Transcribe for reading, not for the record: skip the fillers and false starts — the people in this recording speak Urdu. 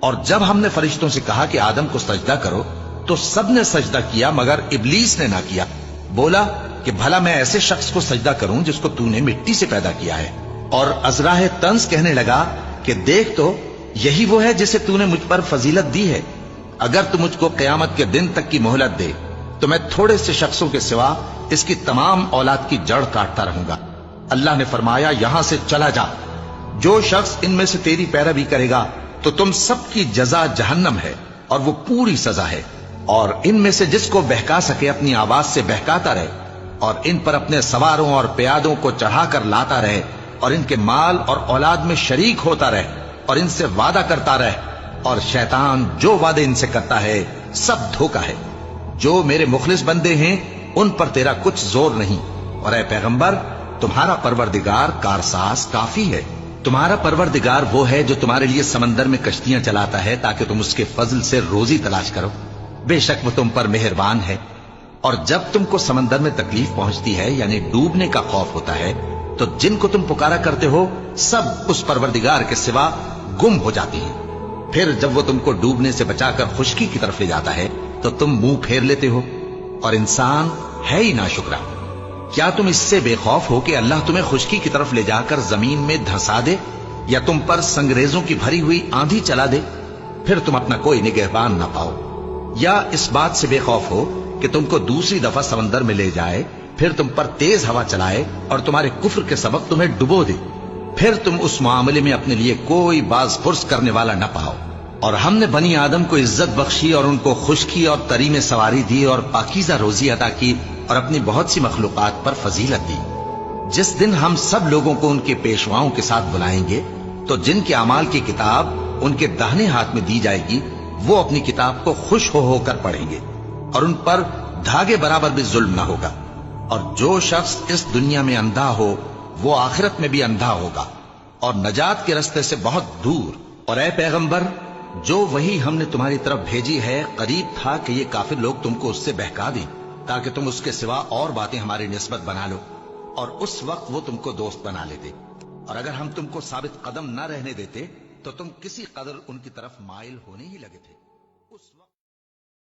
اور جب ہم نے فرشتوں سے کہا کہ آدم کو سجدہ کرو تو سب نے سجدہ کیا مگر ابلیس نے نہ کیا. بولا کہ بھلا میں ایسے شخص کو سجدہ کروں جس کو تو نے مٹی سے پیدا کیا ہے. اور ازراہ طنز کہنے لگا کہ دیکھ تو یہی وہ ہے جسے تو نے مجھ پر فضیلت دی ہے. اگر تو مجھ کو قیامت کے دن تک کی مہلت دے تو میں تھوڑے سے شخصوں کے سوا اس کی تمام اولاد کی جڑ کاٹتا رہوں گا. اللہ نے فرمایا یہاں سے چلا جا. جو شخص ان میں سے تیری پیروی کرے گا تو تم سب کی جزا جہنم ہے اور وہ پوری سزا ہے. اور ان میں سے جس کو بہکا سکے اپنی آواز سے بہکاتا رہے اور ان پر اپنے سواروں اور پیادوں کو چڑھا کر لاتا رہے اور ان کے مال اور اولاد میں شریک ہوتا رہے اور ان سے وعدہ کرتا رہے. اور شیطان جو وعدے ان سے کرتا ہے سب دھوکا ہے. جو میرے مخلص بندے ہیں ان پر تیرا کچھ زور نہیں. اور اے پیغمبر تمہارا پروردگار کارساز کافی ہے. تمہارا پروردگار وہ ہے جو تمہارے لیے سمندر میں کشتیاں چلاتا ہے تاکہ تم اس کے فضل سے روزی تلاش کرو. بے شک وہ تم پر مہربان ہے. اور جب تم کو سمندر میں تکلیف پہنچتی ہے یعنی ڈوبنے کا خوف ہوتا ہے تو جن کو تم پکارا کرتے ہو سب اس پروردگار کے سوا گم ہو جاتی ہیں. پھر جب وہ تم کو ڈوبنے سے بچا کر خشکی کی طرف لے جاتا ہے تو تم منہ پھیر لیتے ہو. اور انسان ہے ہی ناشکرا. کیا تم اس سے بے خوف ہو کہ اللہ تمہیں خشکی کی طرف لے جا کر زمین میں دھسا دے یا تم پر سنگریزوں کی بھری ہوئی آندھی چلا دے پھر تم اپنا کوئی نگہبان نہ پاؤ؟ یا اس بات سے بے خوف ہو کہ تم کو دوسری دفعہ سمندر میں لے جائے پھر تم پر تیز ہوا چلائے اور تمہارے کفر کے سبب تمہیں ڈبو دے پھر تم اس معاملے میں اپنے لیے کوئی باز پرس کرنے والا نہ پاؤ؟ اور ہم نے بنی آدم کو عزت بخشی اور ان کو خشکی اور تری میں سواری دی اور پاکیزہ روزی عطا کی اور اپنی بہت سی مخلوقات پر فضیلت دی. جس دن ہم سب لوگوں کو ان کے پیشواؤں کے ساتھ بلائیں گے تو جن کے اعمال کی کتاب ان کے داہنے ہاتھ میں دی جائے گی وہ اپنی کتاب کو خوش ہو کر پڑھیں گے اور ان پر دھاگے برابر بھی ظلم نہ ہوگا. اور جو شخص اس دنیا میں اندھا ہو وہ آخرت میں بھی اندھا ہوگا اور نجات کے رستے سے بہت دور. اور اے پیغمبر جو وہی ہم نے تمہاری طرف بھیجی ہے قریب تھا کہ یہ کافر لوگ تم کو اس سے بہکا دیں تاکہ تم اس کے سوا اور باتیں ہماری نسبت بنا لو اور اس وقت وہ تم کو دوست بنا لیتے. اور اگر ہم تم کو ثابت قدم نہ رہنے دیتے تو تم کسی قدر ان کی طرف مائل ہونے ہی لگے تھے.